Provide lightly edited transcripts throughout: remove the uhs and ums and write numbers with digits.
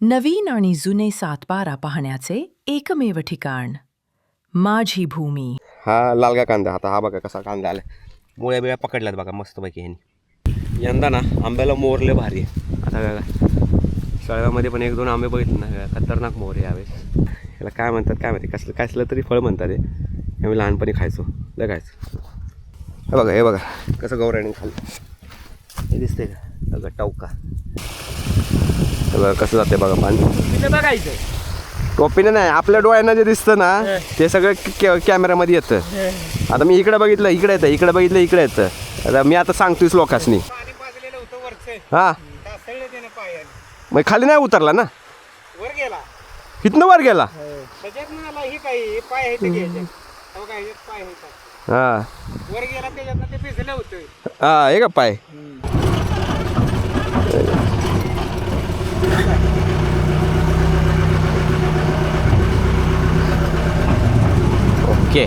नवीन आणि जुने सातबारा पाहण्याचे एकमेव ठिकाण माझी भूमी. हा लालगा कांदा. आता हा बघा कसा कांदा आला, मुळ्या बिळ्या पकडल्यात बघा मस्तपैकी ह्यांनी. यंदा ना आंब्याला मोरले भारी आहे. आता बघा शाळेमध्ये पण एक दोन आंबे बघितले ना, खतरनाक मोर आहे यावेळेस. याला काय म्हणतात काय माहिती, कसलं तरी फळ म्हणतात हे. आम्ही लहानपणी खायचो, लय खायचो. हे बघा कसं गौराणी खाल्लं, हे दिसतंय का बघा टवका. बघा कसं जाते बघा पाणी. बघायचं टोपीने नाही, आपल्या डोळ्यांना जे दिसतं ना ते सगळं कॅमेऱ्यामध्ये येतं. आता मी इकडे बघितलं इकडे येतं, इकडे बघितलं इकडे येतं. आता मी आता सांगतोयच लोकांनी. हा मग खाली नाही उतरला ना, वर गेला इथनं वर गेला. ही काही पाय हा वर गेला त्याच्यात ते भिजलं होतं. हा हे का पाय. ओके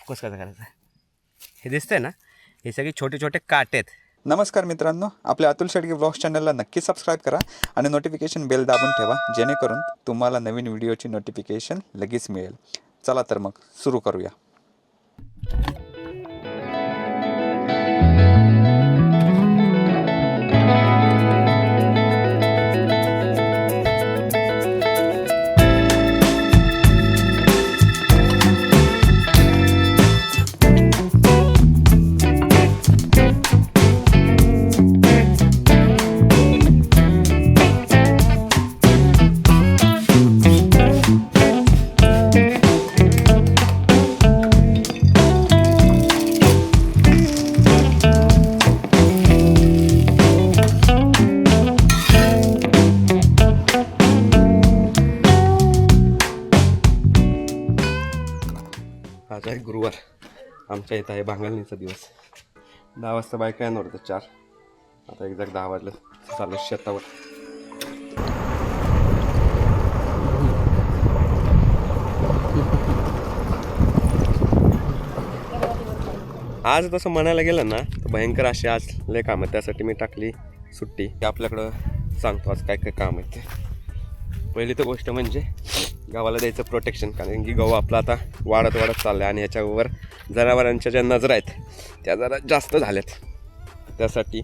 कसं करायचं. हे दिसतंय ना, हे सगळे छोटे छोटे काटे आहेत. नमस्कार मित्रांनो, आपल्या अतुल शेडगे ब्लॉग्स चॅनलला नक्की सबस्क्राईब करा आणि नोटिफिकेशन बेल दाबून ठेवा, जेणेकरून तुम्हाला नवीन व्हिडिओची नोटिफिकेशन लगेच मिळेल. चला तर मग सुरू करूया. आज आहे गुरुवार. आमच्या इथं आहे भांगलणीचा दिवस. 10 वाजता बायका येणार होतं 4. आता एक्झॅक्ट 10 वाजलं. चालू शेतावर. आज तसं म्हणायला गेलं ना तर भयंकर असे आज लय काम आहे. त्यासाठी मी टाकली सुट्टी. आपल्याकडं सांगतो आज काय काय काम आहे ते. पहिली तर गोष्ट म्हणजे गावाला द्यायचं प्रोटेक्शन, कारण की गहू आपला आता वाढत चाललं आहे आणि ह्याच्यावर जनावरांच्या ज्या नजरा आहेत त्या जरा जास्त झाल्यात. त्यासाठी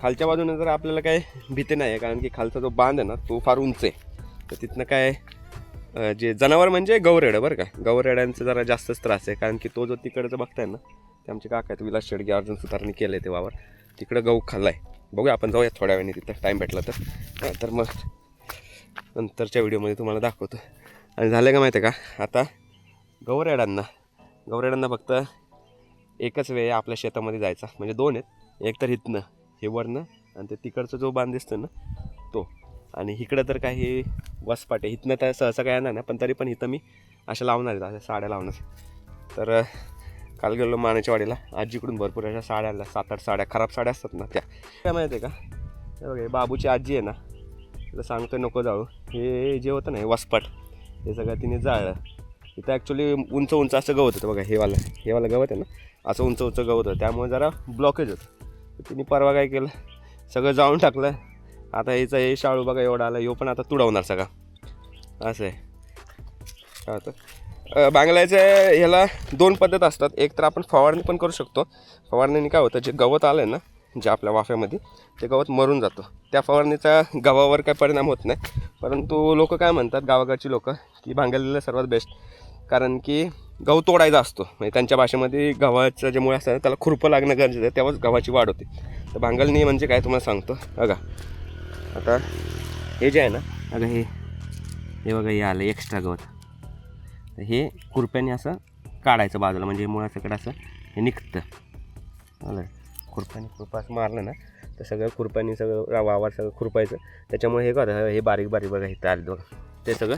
खालच्या बाजूने जर आपल्याला काय भीती नाही आहे, कारण की खालचा जो बांध आहे ना तो फार उंच आहे. तर तिथनं काय जे जनावर म्हणजे गौरेडं बरं का, गौरेड्यांचं जरा जास्तच त्रास आहे. कारण की तो जो तिकडचं बघताय ना ते आमचे काका आहेत विलास शेडगे, अर्जुन सुतारनी केलं आहे ते वावर. तिकडं गहू खाल्ला आहे. बघूया आपण जाऊया थोड्या वेळाने तिथं टाईम भेटला तर मग नंतरच्या व्हिडिओमध्ये तुम्हाला दाखवतो. आणि झालं का माहिती आहे का, आता गौरेडांना फक्त एकच वेळ आपल्या शेतामध्ये जायचा, म्हणजे 2 आहेत. एक तर इथनं हे वरनं आणि ते तिकडचा जो बांध दिसतो ना तो, आणि इकडं तर काही वसपाट आहे. इथनं तर सहसा काय येणार ना, पण तरी पण इथं मी अशा लावणार आहेत, अशा साड्या लावणार. तर काल गेलो मानाच्या वाडीला, आजीकडून भरपूर अशा साड्या आणल्या, 7-8 साड्या. खराब साड्या असतात ना त्या. काय माहिती आहे का, हे बघा बाबूची आजी आहे ना, तिला सांगतोय नको जाळू. हे जे होतं ना हे वसपाट, हे सगळं तिने जाळलं. इथं ॲक्च्युली उंच असं गवत होतं बघा. हे वालं गवत आहे ना, असं उंच गवत होतं, त्यामुळे जरा ब्लॉकेज होतं. तर तिने परवा काय केलं, सगळं जाळून टाकलं. आता याचा हे शाळू बघा एवढा आला, ह्यो पण आता तुडवणार सगळा. असं आहे. काय होतं बांगलायचं, ह्याला 2 पद्धत असतात. एक तर आपण फवारणी पण करू शकतो. फवारणीने काय होतं, जे गवत आलं आहे ना जे आपल्या वाफ्यामध्ये, ते गवत मरून जातं. त्या फवारणीचा गव्हावर काय परिणाम होत नाही. परंतु लोक काय म्हणतात, गावाकडची लोक, की भांगलेलं सर्वात बेस्ट, कारण की गहू तोडायचा असतो. म्हणजे त्यांच्या भाषेमध्ये गव्हाचं जे मुळे असतं त्याला खुरपं लागणं गरजेचं आहे, तेव्हाच गव्हाची वाढ होते. तर भांगलणी म्हणजे काय तुम्हाला सांगतो बघा. आता हे जे आहे ना, बघा हे बघा हे आलं एक्स्ट्रा गवत. तर हे खुरप्याने असं काढायचं बाजूला, म्हणजे मुळासकट असं हे निघतं. आलं खुरप्याने असं मारलं ना तर सगळं खुरप्याने सगळं वावर सगळं खुरपायचं. त्याच्यामुळे हे बघा हे बारीक बघा इथं आलं बघा, ते सगळं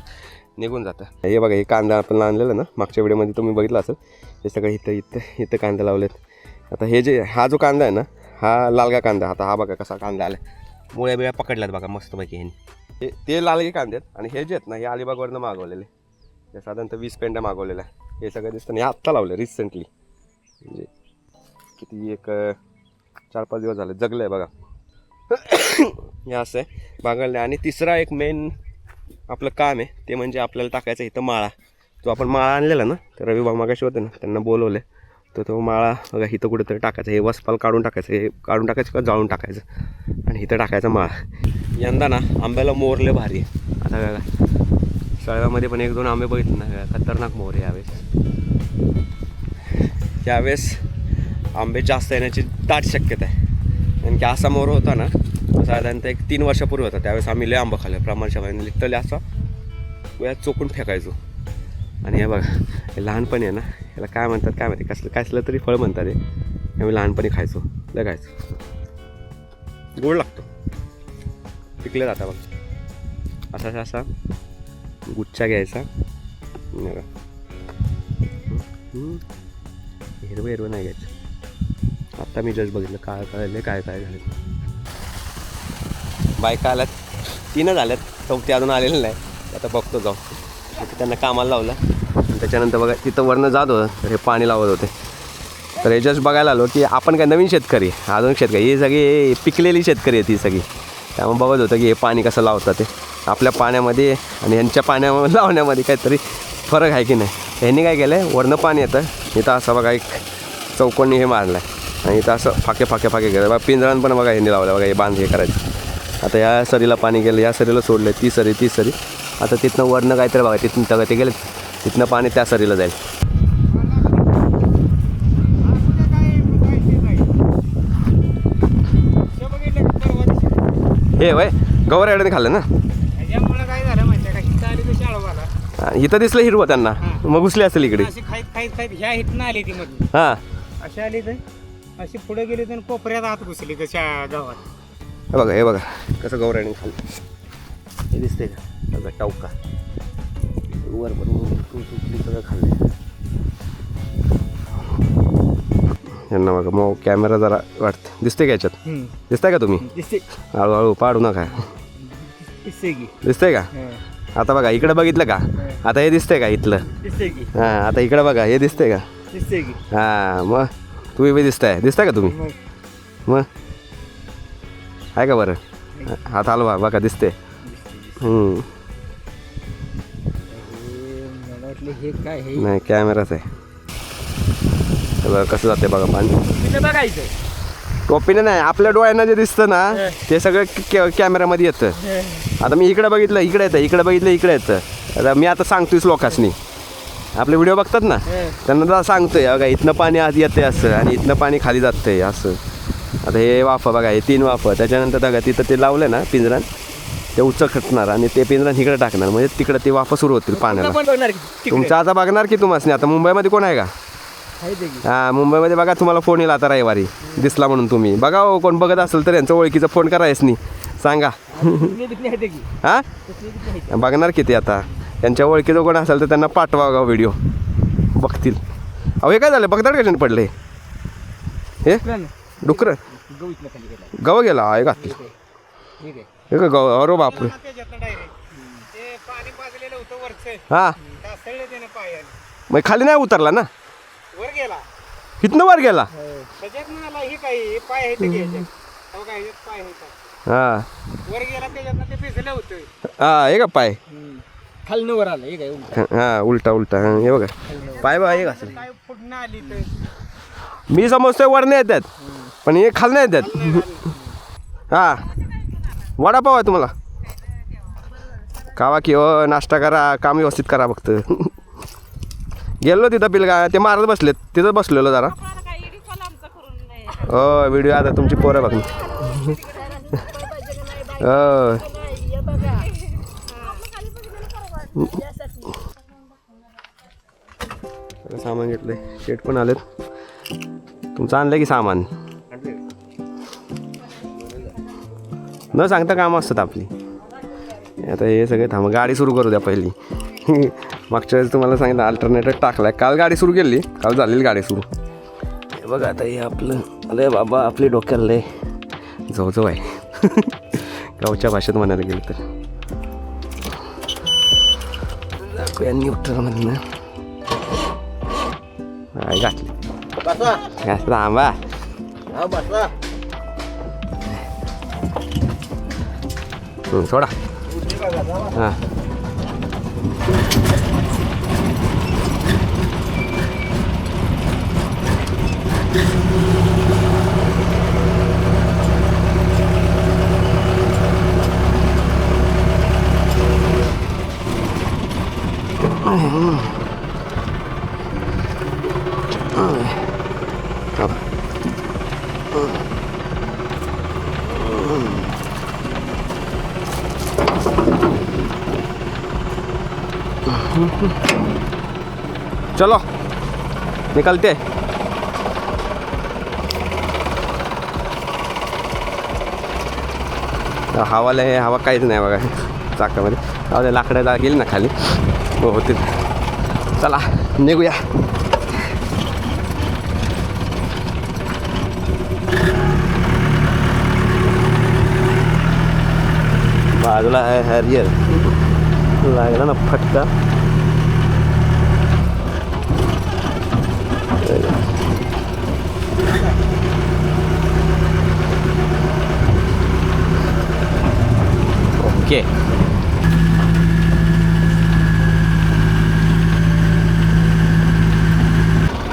निघून जातं. हे बघा हे कांदा आपण आणलेलं ना मागच्या व्हिडिओमध्ये तुम्ही बघितलं असेल. हे सगळं इथं कांदा लावलेत. आता हा जो कांदा आहे ना हा लालगा कांदा. आता हा बघा कसा कांदा आला, मुळ्या बिळ्या पकडल्यात बघा मस्तपैकी ह्यांनी. ते लालगे कांदे आहेत. आणि हे जे आहेत ना हे अलिबागवरनं मागवलेले. साधारणतः 20 पेंड्या मागवलेल्या. हे सगळं दिसतं. हे आत्ता लावलं रिसेंटली, म्हणजे किती एक 4-5 दिवस झाले, जगलं आहे बघा. हे असं आहे बागायला. आणि तिसरा एक मेन आपलं काम आहे ते म्हणजे आपल्याला टाकायचं इथं माळा. जो आपण माळा आणलेला ना, तर रवी मागाशी होते ना, त्यांना बोलवलं तर तो माळा बघा इथं कुठेतरी टाकायचा. हे वसपाल काढून टाकायचं, हे काढून टाकायचं का जाळून टाकायचं आणि इथं टाकायचा माळा. यंदा ना आंब्याला मोरले भारी आहे. आता बघा सळव्यामध्ये पण 1-2 आंबे बघितले ना, खतरनाक मोर आहे यावेळेस आंबे जास्त येण्याची दाट शक्यता आहे. कारण की असा मोर होता ना साधारणतः 1-3 वर्षापूर्वी होता, त्यावेळेस आम्ही लय आंबा खाल्ला प्रमाणशाबाने, लिटरली असा वेळात चोकून फेकायचो. आणि हे बघा हे लहानपणी आहे ना, याला काय म्हणतात काय माहिती, कसलं तरी फळ म्हणतात हे. आम्ही लहानपणी खायचो, लय खायचो, गोड लागतो. पिकलं जाता बघा, असा गुच्छा घ्यायचा, हिरवं नाही घ्यायचं. आत्ता मी जस्ट बघितलं काय झालं. बायका आल्यात, 3 झाल्यात, 4थी अजून आलेलं नाही. आता बघतो जाऊ. त्यांना कामाला लावलं. त्याच्यानंतर बघा तिथं वरनं जात होतं, तर हे पाणी लावत होते. तर हे जस्ट बघायला आलो की आपण काय नवीन शेतकरी, अजून शेतकरी, ही सगळी पिकलेली शेतकरी आहे ती सगळी. त्यामुळे बघत होतं की हे पाणी कसं लावतात, ते आपल्या पाण्यामध्ये आणि यांच्या पाण्यामध्ये लावण्यामध्ये काहीतरी फरक आहे की नाही. ह्यांनी काय केलं आहे, वरनं पाणी येतं, इथं असं बघा एक चौकोनी हे मारलं आहे आणि इथं असं फाके केलं बघा. पिंजरान पण बघा ह्यांनी लावलं बघा, हे बांध हे करायचं. आता या सरीला पाणी गेलं, या सरीला सोडलं, ती सरी. आता तिथनं वरनं काहीतरी बघा, तिथून तगं ते गेले, तिथनं पाणी त्या सरीला जाईल. हे वय गवर ॲडने खाल्लं ना, त्याच्यामुळे काय झालं माहिती आहे का, हिथं आली तर शाळवाला इथं दिसलं हिरवं त्यांना, मग घुसले असेल इकडे. अशी खाईत ह्या हिथनं आली ती मधून, हां अशी आली तर अशी पुढे गेली तर कोपऱ्यात आत घुसली त्या गावात. हे बघा कसं गवर ॲडने खाल्लं. हे दिसते का बघा, टाऊका वर सगळं खाल्लं. यांना बघा मग कॅमेरा जरा वाटतं, दिसते का याच्यात, दिसताय का तुम्ही, हळूहळू पाडू नका, दिसतंय का. आता बघा इकडे बघितलं का, आता हे दिसतंय का इथलं, हां आता इकडे बघा हे दिसतंय का, हां मग तुम्ही बी दिसताय का तुम्ही, मग आहे का बरं, हात हलवा बघा दिसते. नाही कॅमेराच आहे. बघा कसं जाते बघा पाणी, बघायचं टोपीने नाही, आपल्या डोळ्यांना जे दिसतं ना ते सगळं कॅमेरामध्ये येतं. आता मी इकडे बघितलं इकडे येतं, इकडे बघितलं इकडे येतं. आता मी आता सांगतोयच लोकांनी, आपले व्हिडिओ बघतात ना त्यांना तर सांगतोय बघा इथनं पाणी आत येते असं आणि इथनं पाणी खाली जातंय असं. आता हे वाफं बघा, हे 3 वाफं, त्याच्यानंतर बघा तिथं ते लावलं ना पिंजरान, ते उचखटणार आणि ते पिंजरान इकडे टाकणार, म्हणजे तिकडे ते वाफं सुरू होतील पाण्याला. तुमचं आता बघणार की तुम्हाला, आता मुंबईमध्ये कोण आहे का, हां मुंबईमध्ये बघा तुम्हाला फोन येईल आता रविवारी दिसला म्हणून. तुम्ही बघा हो, कोण बघत असेल तर यांचं ओळखीचा फोन करायच नाही, सांगा. हां बघणार किती आता, त्यांच्या ओळखीचं कोण असेल तर त्यांना पाठवा बघा व्हिडिओ, बघतील. अहो हे काय झालं, बघताड कशाने पडले हे डुकर, गव गेला आहे का, हे का गव, अरे बापरे. हां मग खाली नाही उतरला ना, वर गेला, इथनं वर गेला. त्याच्यातनं आला ही काही पाय आहे ते घ्यायचे, पाय आहे हां वर गेला, त्याच्यातनं ते पिसलं होतं. हां हे का पाय, खालनं वर आलं, हे काय हां उलटा हां हे बघा पाय बघा हे का, काय फुटणं आली तर मी समजतोय वरने येतात पण हे खालनं येतात. हां वडापाव आहे तुम्हाला, खावा की हो, नाश्ता करा, काम व्यवस्थित करा फक्त. गेलो तिथं पिलगा ते मारत बसलेत, तिथं बसलेलो जरा. हो व्हिडिओ आता तुमची पोरं बघ. हो सामान घेतलंय, शेट पण आलेत. तुमचं आणलं की सामान, न सांगता कामं असतात आपली. आता हे सगळे थांबा, गाडी सुरू करू द्या पहिली. मागच्या वेळेस तुम्हाला सांगितलं अल्टरनेटर टाकलाय, काल गाडी सुरू केली, काल झालेली गाडी सुरू. हे बघा आता हे आपलं, अरे बाबा आपली डोक्याला लय जवळ आहे. गावच्या भाषेत म्हणायला गेलं तर दाखवूया न्यूट्रलमधनं. आई घातली घातला आंबा. सोडा. हां चलो निकलते. हवाला आहे, हवा काहीच नाही बघा चाकामध्ये. हवा लाकडाला गेली ना खाली हो होते. चला निघूया. बाजूला आहे हॅरियर. लागला ना फटका. ओके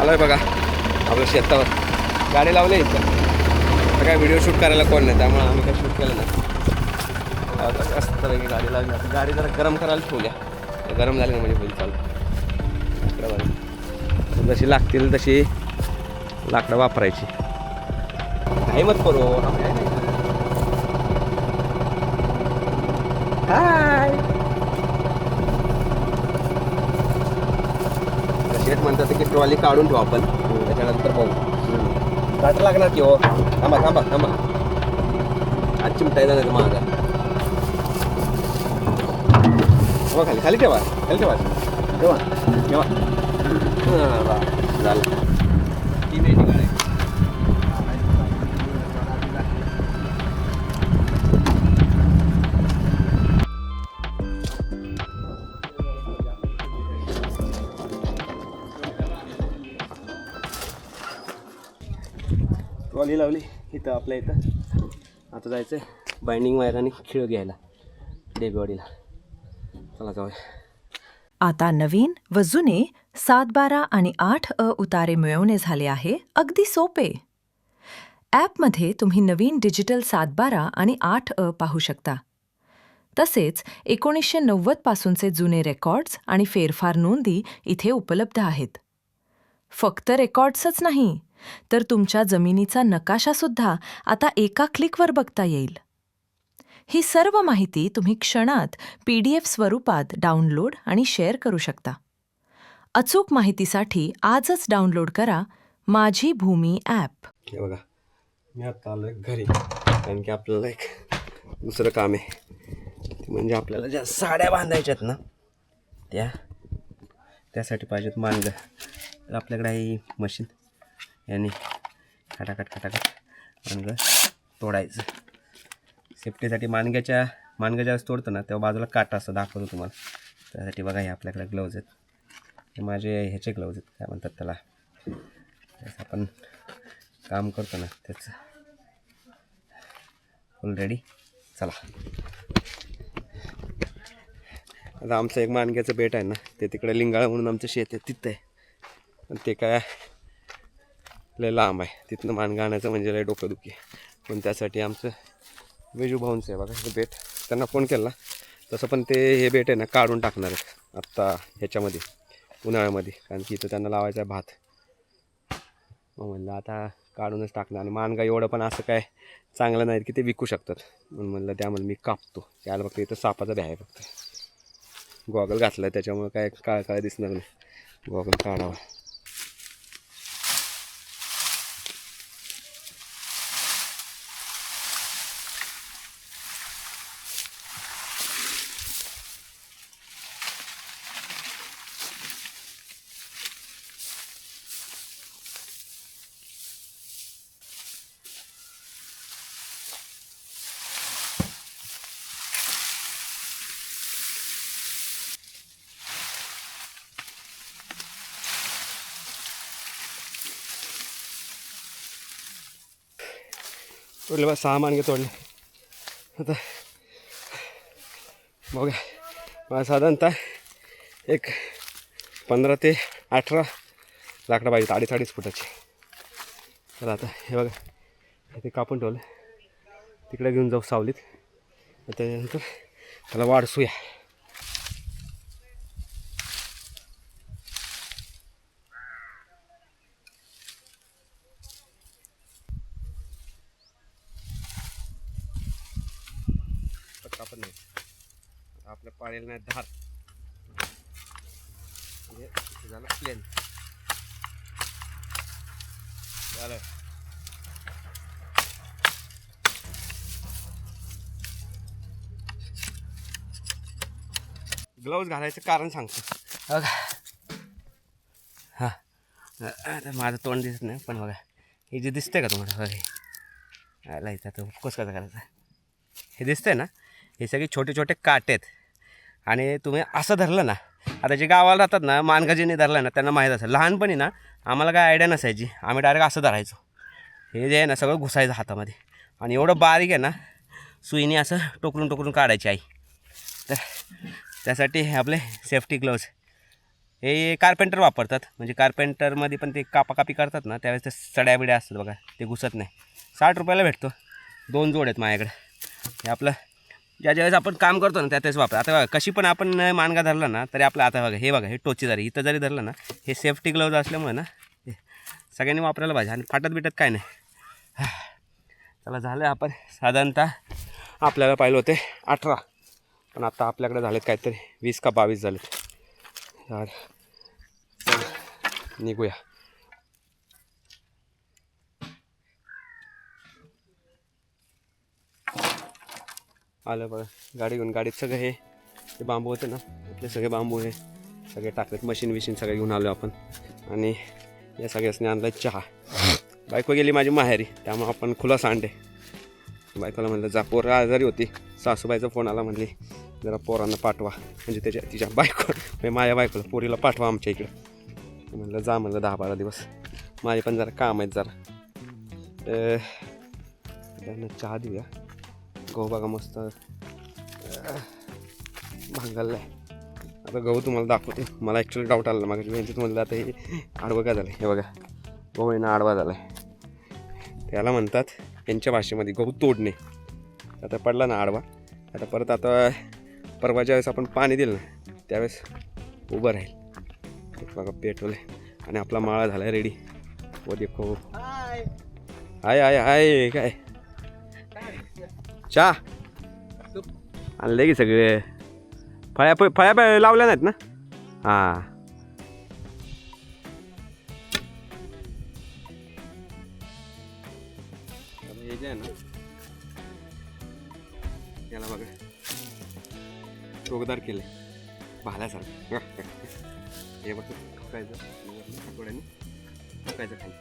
आलोय बघा आपल्या शेतावर. गाडी लावली इथं. आता काय व्हिडिओ शूट करायला कोण नाही त्यामुळे आम्ही काय शूट केलं नाही. आता जास्त गाडी लागली. आता गाडी जरा गरम करायला ठेवल्या. गरम झाली ना म्हणजे होईल चालू. लाकडं जशी लागतील तशी लाकडं वापरायची. नाही मत करू. हाय शेट म्हणतात की ट्रॉली काढून ठेवू आपण त्याच्यानंतर पाहू. गाठ लागणार की हो. थांबा थांबा थांबा. आज चिमटाय जाणार माझा. हो खाली खाली ठेवा. खाली ठेवा ठेवा ठेवा. झालं 3 आहे गाडी. ट्रॉली लावली इथं आपल्या इथं. आता जायचं आहे बाइंडिंग वायर आणि खिळ घ्यायला डेबेवाडीला. चला जाऊया. आता नवीन व जुने 7-12 आणि 8 उतारे मिळवणे झाले आहे अगदी सोपे. ॲपमध्ये तुम्ही नवीन डिजिटल 7-12 आणि 8 पाहू शकता. तसेच 1990 पासूनचे जुने रेकॉर्ड्स आणि फेरफार नोंदी इथे उपलब्ध आहेत. फक्त रेकॉर्ड्सच नाही तर तुमच्या जमिनीचा नकाशासुद्धा आता एका क्लिकवर बघता येईल. ही सर्व माहिती तुम्ही क्षणात PDF स्वरूपात डाउनलोड आणि शेअर करू शकता. अचूक माहितीसाठी आजच डाउनलोड करा माझी भूमी ॲप. हे बघा मी आता आलो घरी कारण की आपल्याला एक दुसरं काम आहे. म्हणजे आपल्याला ज्या साड्या बांधायच्यात ना त्यासाठी पाहिजेत माणगं. तर आपल्याकडे आहे मशीन. याने खटाखट खटाखट माणगं तोडायचं. सेफ्टीसाठी माणगं ज्यावेळेस तोडतो ना तेव्हा बाजूला काटा असं दाखवतो तुम्हाला. त्यासाठी बघा हे आपल्याकडे ग्लव्ज आहेत. हे माझे ह्याचे ग्लव्ज आहेत काय म्हणतात त्याला. जसं आपण काम करतो ना त्याचं फुल रेडी. चला आता आमचं एक माणग्याचं बेट आहे ना ते तिकडे लिंगाळा म्हणून आमचं शेत आहे तिथं आहे. पण ते काय लय लांब आहे. तिथनं माणगं आणायचं म्हणजे लय डोकंदुखी. पण त्यासाठी आमचं वेजू भाऊंचं आहे बघा हे बेट. त्यांना फोन केला तसं पण ते हे बेट आहे ना काढून टाकणार आहेत आत्ता ह्याच्यामध्ये उन्हाळ्यामध्ये. कारण की इथं त्यांना लावायचा आहे भात. मग म्हणलं आता काढूनच टाकणार. आणि माणगा एवढं पण असं काय चांगलं नाही की ते विकू शकतात. म्हणून म्हणलं त्यामध्ये मी कापतो. त्याला फक्त इथं सापाचा भ्या आहे फक्त. गॉगल घातला आहे त्याच्यामुळे काय काळ दिसणार नाही. गॉगल काढावा. तोडले बा 6 माणगे तोडले. आता बघा मला साधारणतः एक 15 ते 18 लाकडं पाहिजेत, 2.5 फुटाची. तर आता हे बघा इथे कापून ठेवलं, तिकडे घेऊन जाऊ सावलीत. त्याच्यानंतर त्याला वाढसूया. कापत नाही आपल्या पाळीला नाही धार म्हणजे झालं प्लेन झालं. ग्लव्ज घालायचं कारण सांगतो बघा. हां आता माझं तोंड दिसत नाही पण बघा हे जे दिसतंय का तुम्हाला बघा हे आला इथं तर उपकोस कसा करायचा. हे दिसतंय ना, हे सगळे छोटे छोटे काटे आहेत. आणि तुम्ही असं धरलं ना, आता जे गावाला राहतात ना मानगाजीने धरलं ना त्यांना माहीत असेल. लहानपणी ना आम्हाला काय आयडिया नसायची, आम्ही डायरेक्ट असं धरायचो. हे जे आहे ना सगळं घुसायचं हातामध्ये आणि एवढं बारीक आहे ना सुईने असं टोकरून टोकरून काढायची आई. तर त्यासाठी हे आपले सेफ्टी ग्लोव्ज हे कार्पेंटर वापरतात. म्हणजे कार्पेंटरमध्ये पण ते कापाकापी करतात ना त्यावेळेस ते सड्या बिड्या असतात बघा, ते घुसत नाही. 60 रुपयाला भेटतो. 2 जोड आहेत माझ्याकडे. हे आपलं ज्या ज्यावेळेस आपण काम करतो ना त्यावेळेस वापर. आता बघा कशी पण आपण मानगा धरला ना तरी आपलं आता बघा हे बघा हे टोची जरी इथं जरी धरलं ना हे सेफ्टी ग्लोव्ज असल्यामुळे ना हे सगळ्यांनी वापरायला पाहिजे. आणि फाटत बिटत काय नाही. चला झालं आपण साधारणतः आपल्याला पाहिलं होते 18 पण आता आपल्याकडे झालेत काहीतरी 20 का 22 झालेत. यार निघूया. आलं बघा गाडी घेऊन. गाडीत सगळे हे बांबू होते ना आपले सगळे बांबू हे सगळे टाकलेत. मशीन विशीन सगळे घेऊन आलो आपण. आणि या सगळ्यासनी आणला चहा. बायको गेली माझी माहेरी त्यामुळे आपण खुला सांडे. बायकोला म्हणलं जा, पोरं आजारी होती. सासूबाईचा फोन आला म्हणली जरा पोरांना पाठवा, म्हणजे तिच्या बायको म्हणजे माझ्या बायकोला पोरीला पाठवा आमच्या इकडं. म्हणलं जा म्हणलं 10-12 दिवस. माझे पण जरा काम आहेत जरा. त्यांना चहा देऊया. गहू बघा मस्त भांगलला आहे. आता गहू तुम्हाला दाखवते. मला ॲक्च्युली डाऊट आला ना मागाशी यांच्यात म्हणलं आता हे आडवं का झालं. हे बघा गहू आहे ना आडवा झाला आहे. त्याला म्हणतात यांच्या भाषेमध्ये गहू तोडणे. आता पडला ना आडवा, आता परत आता परवाच्या वेळेस आपण पाणी दिलं ना त्यावेळेस उभं राहील. बघा पेट्रोल आहे आणि आपला माळा झाला आहे रेडी. हो देखो हाय हाय हाय काय चहा आणलं की सगळे. फळ्या लावल्या नाहीत ना. हां हे जे आहे ना याला बघा टोकदार केलं भाल्यासारखं. हे बघ ठोकायचं थोड्याने ठोकायचं खाली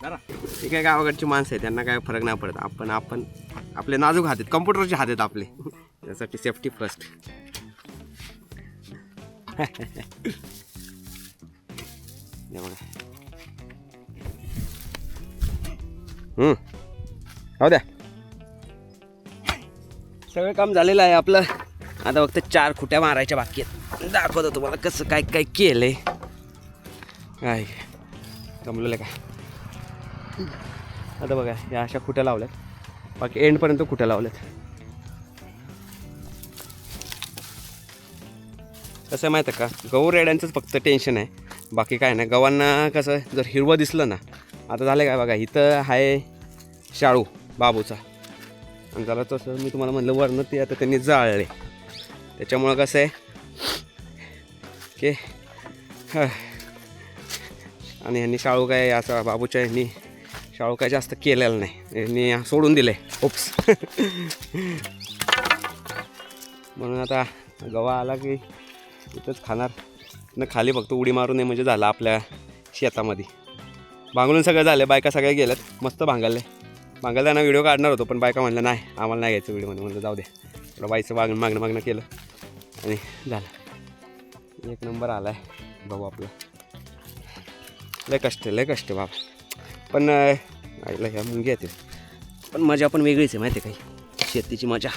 जरा. हे काय गावाकडची माणसं आहे त्यांना काय फरक नाही पडत. आपण आपले नाजूक हात आहेत, कम्प्युटरचे हात आहेत आपले. त्यासाठी सेफ्टी फर्स्ट. हे बघा हो द्या सगळं काम झालेलं आहे आपलं. आता फक्त 4 खुट्या मारायच्या बाकी आहेत. दाखवतो तुम्हाला कसं काय काय केलंय. काय जमलेलं का. आता बघा या अशा खुट्या लावल्यात, बाकी एंडपर्यंत खुट्या लावल्यात. कसं माहीत आहे का, गहू रेड्यांचंच फक्त टेन्शन आहे, बाकी काय नाही. गव्हांना कसं जर हिरवं दिसलं ना, आता झालं काय बघा इथं आहे शाळू बाबूचा आणि त्याला तसं मी तुम्हाला म्हणलं वरनं ते आता त्यांनी जाळले. त्याच्यामुळं कसं आहे की आणि ह्यांनी शाळू काय असं बाबूच्या ह्यांनी शाळू काय जास्त केलेलं नाही, यांनी सोडून दिलं आहे. ओप्स. म्हणून आता गवा आला की इथंच खाणार न, खाली फक्त उडी मारू नये म्हणजे झालं आपल्या शेतामध्ये. भांगलून सगळं झालं, बायका सगळ्या गेल्यात मस्त भांगलले. भांगलताना व्हिडिओ काढणार होतो पण बायका म्हणलं नाही आम्हाला नाही घ्यायचं व्हिडिओ. म्हणलं जाऊ दे, थोडं बाईचं मागणं केलं आणि झालं. 1 नंबर आला आहे भाऊ आपला. लय कष्ट बाबा. पण आईला ह्या मुंग्या येते पण मजा पण वेगळीच आहे माहिती आहे काही शेतीची मजा.